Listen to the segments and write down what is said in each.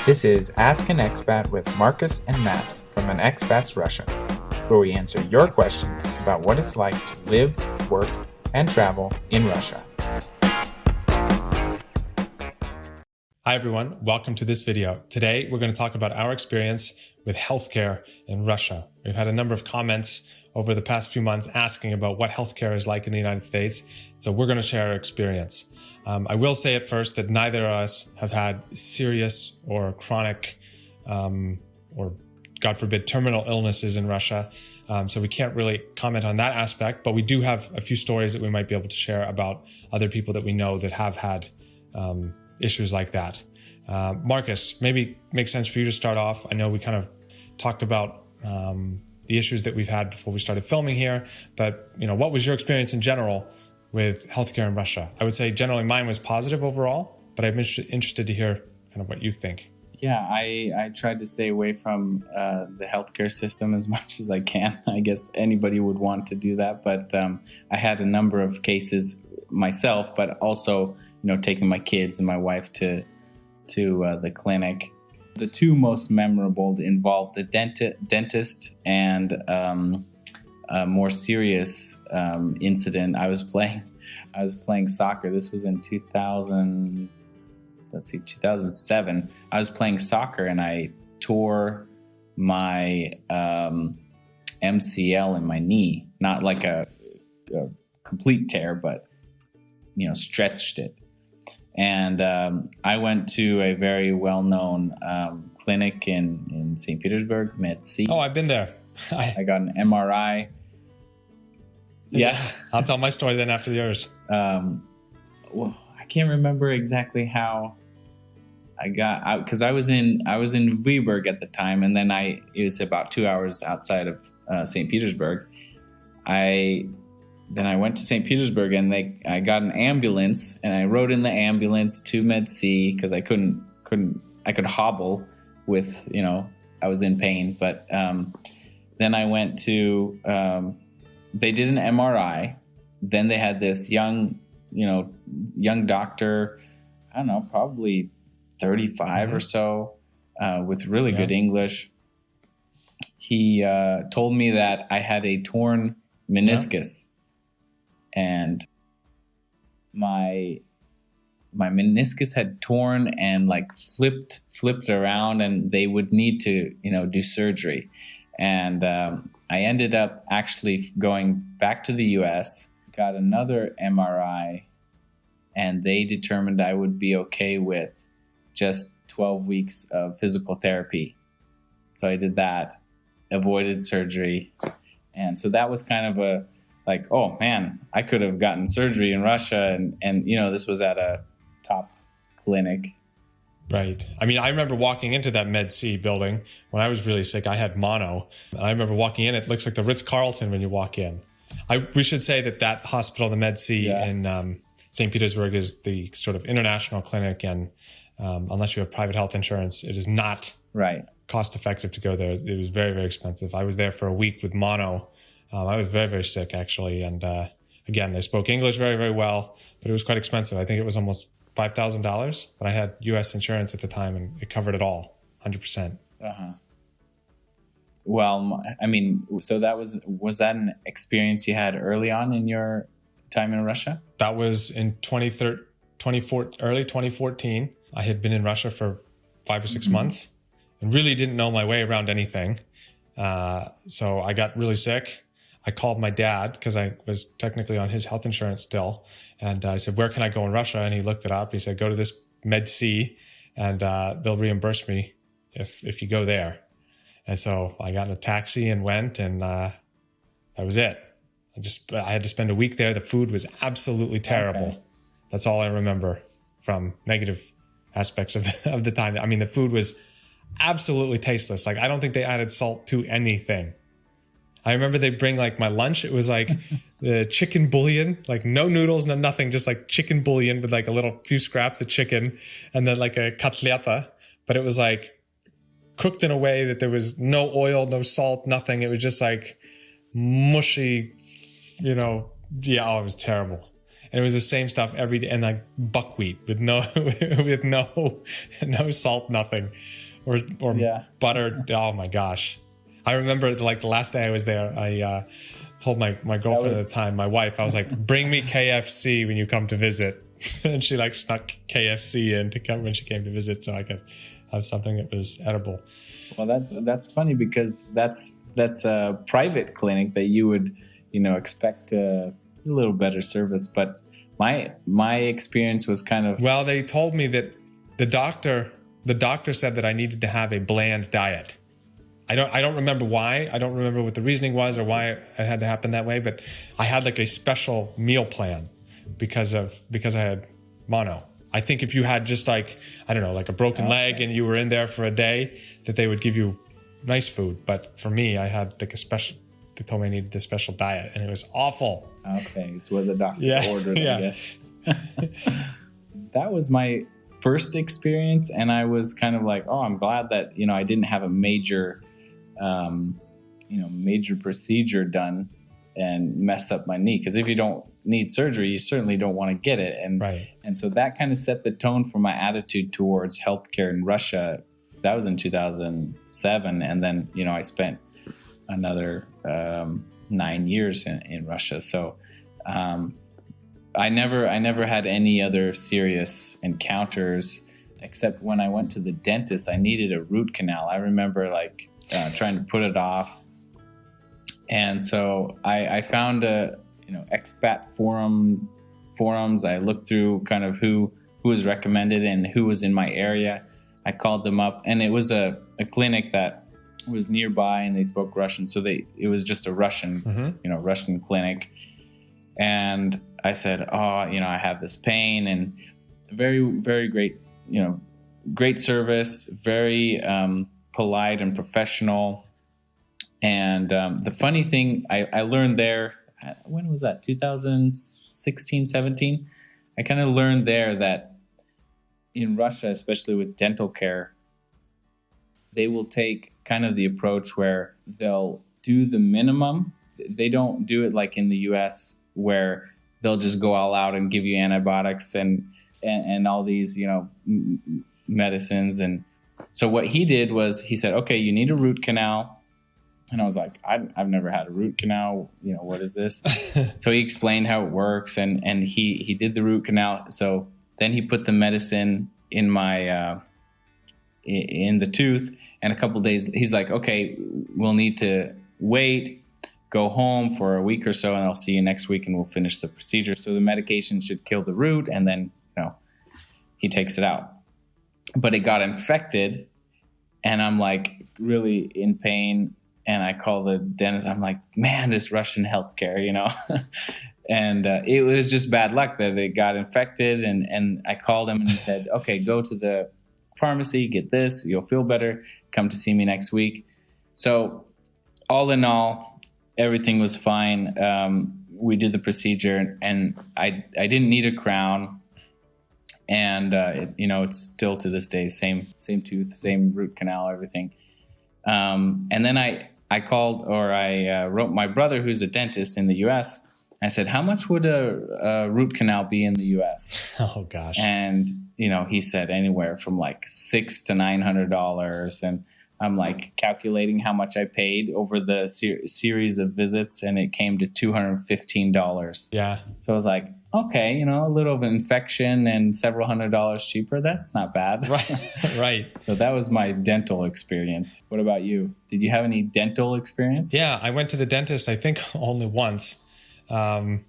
This is Ask an Expat with Marcus and Matt from An Expat's Russia, where we answer your questions about what it's like to live, work, and travel in Russia. Hi everyone, welcome to this video. Today we're going to talk about our experience with healthcare in Russia. We've had a number of comments over the past few months asking about what healthcare is like in the United States, so we're going to share our experience. I will say at first that neither of us have had serious or chronic or God forbid terminal illnesses in Russia, so we can't really comment on that aspect, but we do have a few stories that we might be able to share about other people that we know that have had issues like that. Marcus, maybe makes sense for you to start off. I know we kind of talked about the issues that we've had before we started filming here, but what was your experience in general with healthcare in Russia? I would say generally mine was positive overall, but I'm interested to hear kind of what you think. Yeah, I tried to stay away from the healthcare system as much as I can. I guess anybody would want to do that, but I had a number of cases myself, but also taking my kids and my wife to the clinic. The two most memorable involved a dentist and a more serious incident. I was playing soccer. This was in 2007. I was playing soccer and I tore my MCL in my knee. Not like a complete tear, but stretched it. And I went to a very well-known clinic in St. Petersburg, MedC. Oh, I've been there. I got an MRI. Yeah. I'll tell my story then after yours. Well, I can't remember exactly how I got out because I was in Vyborg at the time, and then it was about 2 hours outside of St. Petersburg. Then I went to St. Petersburg and I got an ambulance and I rode in the ambulance to MedC because I could hobble with, I was in pain. But then I went to, they did an MRI. Then they had this young doctor, I don't know, probably 35 or so, with really good English. He told me that I had a torn meniscus. And my meniscus had torn and flipped around, and they would need to do surgery. And I ended up actually going back to the US, got another MRI, and they determined I would be okay with just 12 weeks of physical therapy. So I did that, avoided surgery, and so that was kind of oh man, I could have gotten surgery in Russia, and this was at a top clinic. Right. I mean, I remember walking into that MedC building when I was really sick. I had mono. I remember walking in. It looks like the Ritz-Carlton when you walk in. We should say that hospital, the MedC in St. Petersburg, is the sort of international clinic, and unless you have private health insurance, it is not cost effective to go there. It was very, very expensive. I was there for a week with mono. I was very, very sick, actually. And again, they spoke English very, very well, but it was quite expensive. I think it was almost $5,000, but I had U.S. insurance at the time, and it covered it all, 100%. Uh-huh. Well, I mean, so was that an experience you had early on in your time in Russia? That was in early 2014. I had been in Russia for 5 or 6 months and really didn't know my way around anything. So I got really sick. I called my dad because I was technically on his health insurance still. And I said, where can I go in Russia? And he looked it up. He said, go to this MedC and they'll reimburse me if you go there. And so I got in a taxi and went, and that was it. I had to spend a week there. The food was absolutely terrible. Okay. That's all I remember from negative aspects of the time. I mean, the food was absolutely tasteless. I don't think they added salt to anything. I remember they bring my lunch. It was the chicken bouillon, no noodles, no nothing, just chicken bouillon with a few scraps of chicken and then a kotleta. But it was cooked in a way that there was no oil, no salt, nothing. It was just mushy, it was terrible. And it was the same stuff every day, and like buckwheat with no with no salt, nothing, or butter. Oh my gosh. I remember like the last day I was there, I told my girlfriend at the time, my wife, I was like, bring me KFC when you come to visit. And she like snuck KFC in to come when she came to visit so I could have something that was edible. Well, that's funny because that's a private clinic that you would, expect a little better service. But my experience was kind of... Well, they told me that the doctor said that I needed to have a bland diet. I don't remember why. I don't remember what the reasoning was or why it had to happen that way. But I had like a special meal plan because I had mono. I think if you had just like, I don't know, like a broken leg and you were in there for a day, that they would give you nice food. But for me, I had like they told me I needed this special diet and it was awful. Okay, it's what the doctor ordered, I guess. That was my first experience, and I was kind of like, oh, I'm glad that, I didn't have a major procedure done and mess up my knee. Because if you don't need surgery, you certainly don't want to get it. And so that kind of set the tone for my attitude towards healthcare in Russia. That was in 2007. And then, I spent another 9 years in Russia. So I never had any other serious encounters except when I went to the dentist. I needed a root canal. I remember like trying to put it off. And so I found expat forums. I looked through kind of who was recommended and who was in my area. I called them up, and it was a clinic that was nearby, and they spoke Russian. So it was just a Russian, Russian clinic. And I said, I have this pain, and very, very great, great service, very polite and professional. And the funny thing I learned there, when was that? 2016, 17? I kind of learned there that in Russia, especially with dental care, they will take kind of the approach where they'll do the minimum. They don't do it like in the US where they'll just go all out and give you antibiotics and all these, medicines. And so what he did was he said, okay, you need a root canal. And I was like, I've never had a root canal. What is this? So he explained how it works, and he did the root canal. So then he put the medicine in my in the tooth, and a couple of days he's like, okay, we'll need to wait, go home for a week or so, and I'll see you next week, and we'll finish the procedure. So the medication should kill the root, and then he takes it out. But it got infected, and I'm like really in pain. And I call the dentist. I'm like, man, this Russian healthcare, and it was just bad luck that it got infected. And I called him and he said, okay, go to the pharmacy, get this, you'll feel better. Come to see me next week. So all in all, everything was fine. We did the procedure, and I didn't need a crown. And it's still to this day, same tooth, same root canal, everything. And then I called, or I wrote my brother, who's a dentist in the U.S. I said, how much would a root canal be in the U.S.? Oh, gosh. And, he said anywhere from like $600 to $900. And I'm like calculating how much I paid over the series of visits, and it came to $215. Yeah. So I was like, okay, a little of an infection and several $100s cheaper. That's not bad. Right. So that was my dental experience. What about you? Did you have any dental experience? Yeah, I went to the dentist, I think only once while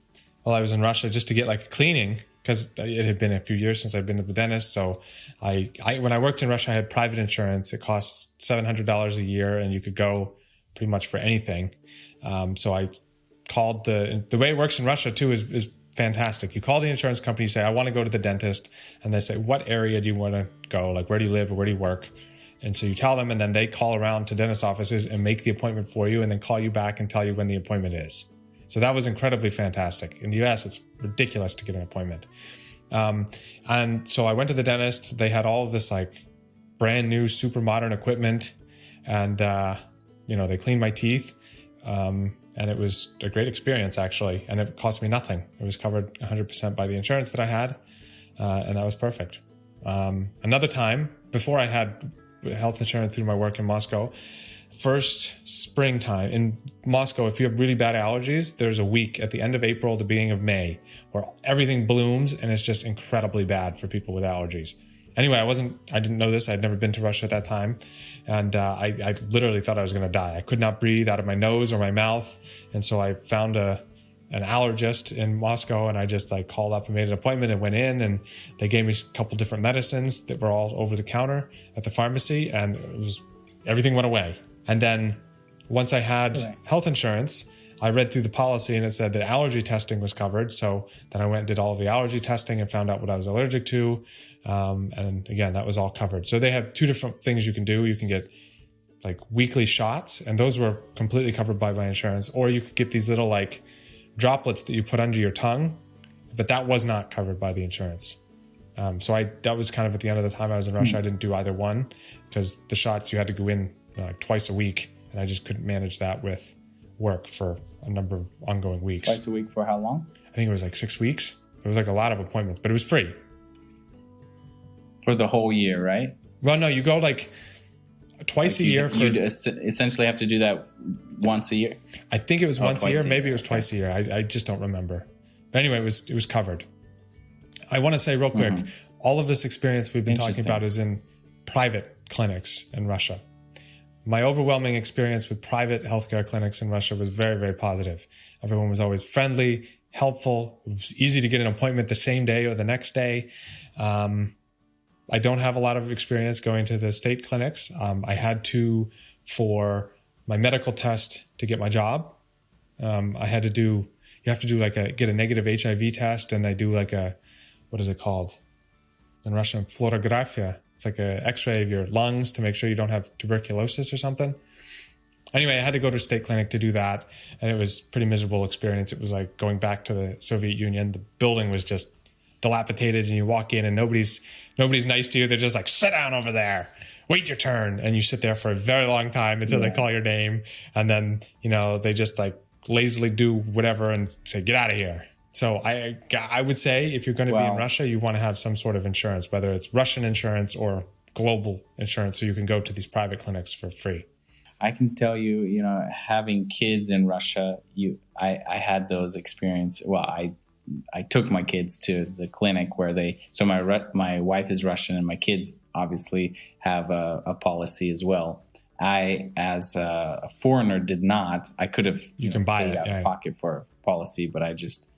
I was in Russia, just to get like a cleaning, because it had been a few years since I'd been to the dentist. So I when I worked in Russia, I had private insurance. It costs $700 a year, and you could go pretty much for anything. So I called the way it works in Russia too is fantastic. You call the insurance company, you say, I want to go to the dentist. And they say, what area do you want to go? Like, where do you live or where do you work? And so you tell them, and then they call around to dentist offices and make the appointment for you, and then call you back and tell you when the appointment is. So that was incredibly fantastic. In the US, it's ridiculous to get an appointment. And so I went to the dentist. They had all of this like brand new, super modern equipment. And, they cleaned my teeth. And And it was a great experience, actually. And it cost me nothing. It was covered 100% by the insurance that I had. And that was perfect. Another time, before I had health insurance through my work in Moscow, first springtime in Moscow, if you have really bad allergies, there's a week at the end of April, the beginning of May, where everything blooms and it's just incredibly bad for people with allergies. Anyway, I didn't know this. I'd never been to Russia at that time. And I literally thought I was going to die. I could not breathe out of my nose or my mouth. And so I found an allergist in Moscow, and I just like called up and made an appointment and went in, and they gave me a couple different medicines that were all over the counter at the pharmacy, and everything went away. And then once I had health insurance, I read through the policy and it said that allergy testing was covered. So then I went and did all of the allergy testing and found out what I was allergic to. And again, that was all covered. So they have two different things you can do. You can get like weekly shots, and those were completely covered by my insurance. Or you could get these little like droplets that you put under your tongue, but that was not covered by the insurance. So that was kind of at the end of the time I was in Russia. I didn't do either one because the shots you had to go in like twice a week, and I just couldn't manage that with work for a number of ongoing weeks. Twice a week for how long? I think it was like 6 weeks. It was like a lot of appointments, but it was free. For the whole year, right? Well, no, you go like twice a year. You'd essentially have to do that once a year? I think it was once a year. Maybe it was okay. Twice a year. I just don't remember. But anyway, it was covered. I want to say real quick, all of this experience we've been talking about is in private clinics in Russia. My overwhelming experience with private healthcare clinics in Russia was very, very positive. Everyone was always friendly, helpful. It was easy to get an appointment the same day or the next day. I don't have a lot of experience going to the state clinics. I had to, for my medical test to get my job, you have to do get a negative HIV test, and they do like what is it called? In Russian, fluorografia. It's like an x-ray of your lungs to make sure you don't have tuberculosis or something. Anyway, I had to go to a state clinic to do that, and it was a pretty miserable experience. It was like going back to the Soviet Union. The building was just dilapidated, and you walk in and nobody's nice to you. They're just like, sit down over there, wait your turn. And you sit there for a very long time until they call your name. And then, they just like lazily do whatever and say, get out of here. So I would say if you're going to be in Russia, you want to have some sort of insurance, whether it's Russian insurance or global insurance, so you can go to these private clinics for free. I can tell you, having kids in Russia, I had those experiences. Well, I took my kids to the clinic where my wife is Russian and my kids obviously have a policy as well. I, as a foreigner, did not. I could have buy paid it out of pocket for a policy, but I just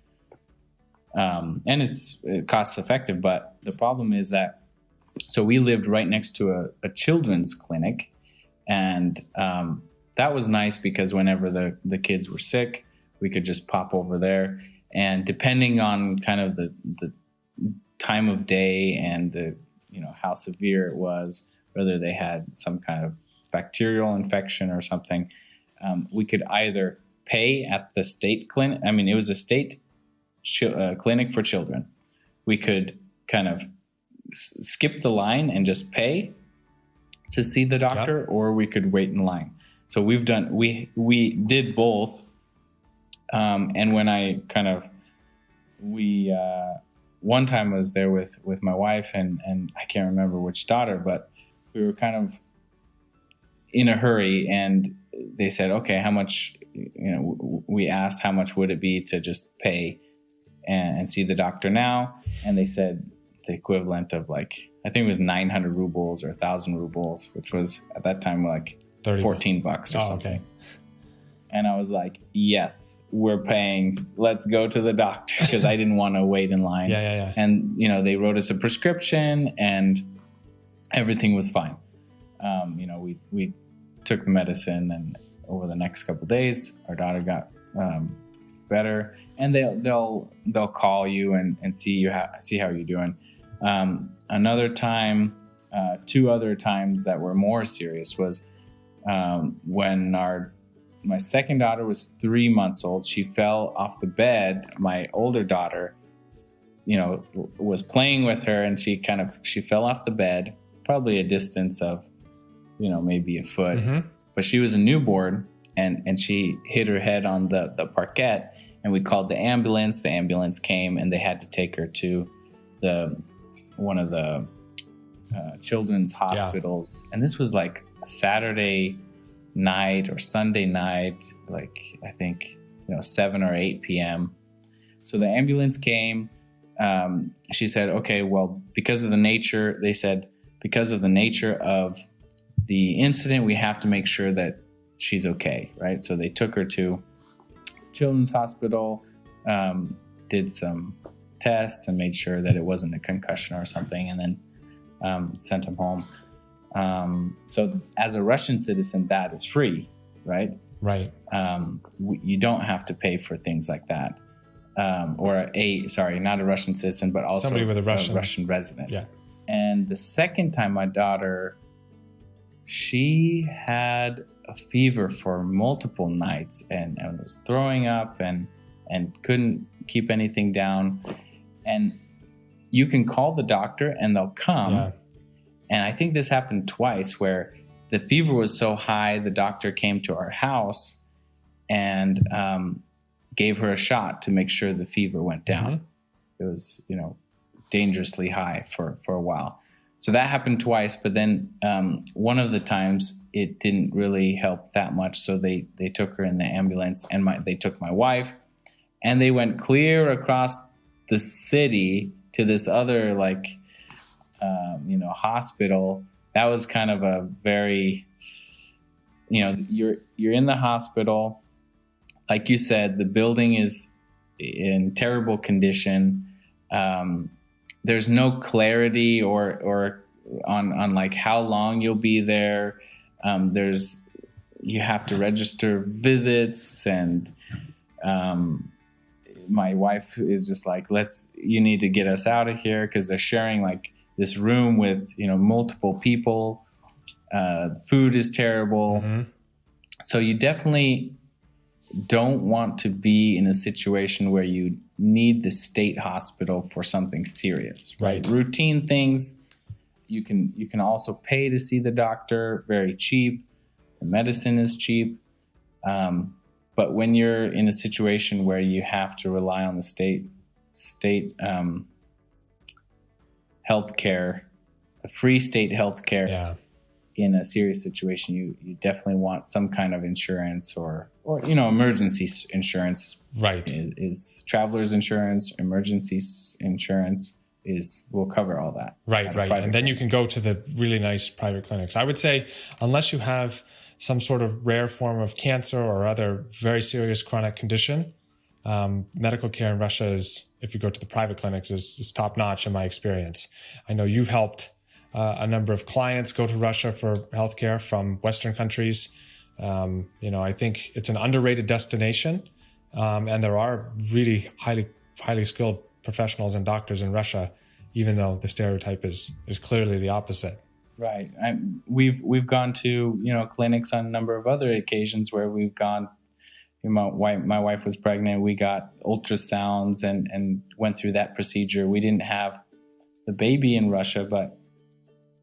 and it's cost effective. But the problem is that we lived right next to a children's clinic, and that was nice because whenever the kids were sick, we could just pop over there. And depending on kind of the time of day and the how severe it was, whether they had some kind of bacterial infection or something, we could either pay at the state clinic. I mean, it was a state clinic for children. We could kind of skip the line and just pay to see the doctor, or we could wait in line. So we did both. And when I one time I was there with my wife and I can't remember which daughter, but we were kind of in a hurry, and they said, okay, how much, we asked how much would it be to just pay and see the doctor now. And they said the equivalent of like, I think it was 900 rubles or 1,000 rubles, which was at that time like $14 or something. Okay. And I was like, yes, we're paying. Let's go to the doctor, because I didn't want to wait in line. Yeah. And, they wrote us a prescription and everything was fine. We took the medicine, and over the next couple of days, our daughter got better. And they'll call you and see how you're doing. Another time, two other times that were more serious was when my second daughter was 3 months old. She fell off the bed. My older daughter, was playing with her, and she fell off the bed, probably a distance of, maybe a foot. Mm-hmm. But she was a newborn, and she hit her head on the parquet. And we called the ambulance. The ambulance came, and they had to take her to one of the children's hospitals. And this was like Saturday night or Sunday night, like I think 7 or 8 p.m. So the ambulance came. She said, okay, well, because of the nature of the incident, we have to make sure that she's okay, right? So they took her to Children's Hospital, did some tests and made sure that it wasn't a concussion or something, and then sent him home. So as a Russian citizen, that is free, right? Right. You don't have to pay for things like that. Not a Russian citizen, but also somebody with a Russian resident. Yeah. And the second time, my daughter, she had a fever for multiple nights and was throwing up and couldn't keep anything down. And you can call the doctor and they'll come. Yeah. And I think this happened twice where the fever was so high, the doctor came to our house and gave her a shot to make sure the fever went down. Mm-hmm. It was, dangerously high for a while. So that happened twice, but then one of the times it didn't really help that much. So they took her in the ambulance, and they took my wife, and they went clear across the city to this other hospital. That was kind of a very, you're in the hospital. Like you said, the building is in terrible condition. There's no clarity or on like how long you'll be there. You have to register visits, and my wife is just like, you need to get us out of here, because they're sharing like this room with multiple people. Food is terrible. Mm-hmm. So you definitely don't want to be in a situation where you need the state hospital for something serious, right? Routine things, you can also pay to see the doctor, very cheap. The medicine is cheap. But when you're in a situation where you have to rely on the state healthcare, the free state healthcare, in a serious situation, you definitely want some kind of insurance or emergency insurance. Right. Is traveler's insurance, emergency insurance will cover all that. Right. And then you can go to the really nice private clinics. I would say, unless you have some sort of rare form of cancer or other very serious chronic condition, medical care in Russia is, if you go to the private clinics, is top notch in my experience. I know you've helped a number of clients go to Russia for healthcare from Western countries. I think it's an underrated destination, and there are really highly skilled professionals and doctors in Russia, even though the stereotype is clearly the opposite. Right. We've gone to clinics on a number of other occasions where we've gone. My wife was pregnant. We got ultrasounds and went through that procedure. We didn't have the baby in Russia, but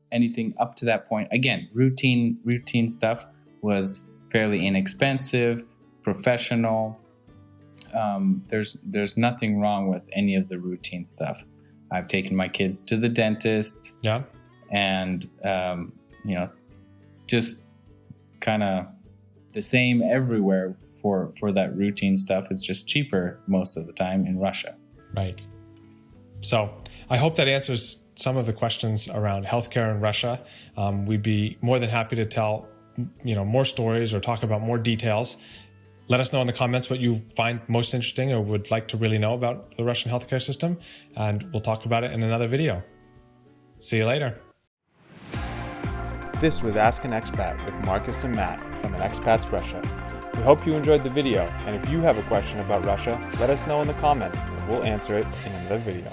anything up to that point, again, routine stuff was fairly inexpensive, professional. There's nothing wrong with any of the routine stuff. I've taken my kids to the dentist. Yeah. And, just kind of the same everywhere for that routine stuff. It's just cheaper most of the time in Russia. Right. So I hope that answers some of the questions around healthcare in Russia. We'd be more than happy to tell, more stories or talk about more details. Let us know in the comments what you find most interesting or would like to really know about the Russian healthcare system, and we'll talk about it in another video. See you later. This was Ask an Expat with Marcus and Matt from an Expat's Russia. We hope you enjoyed the video, and if you have a question about Russia, let us know in the comments and we'll answer it in another video.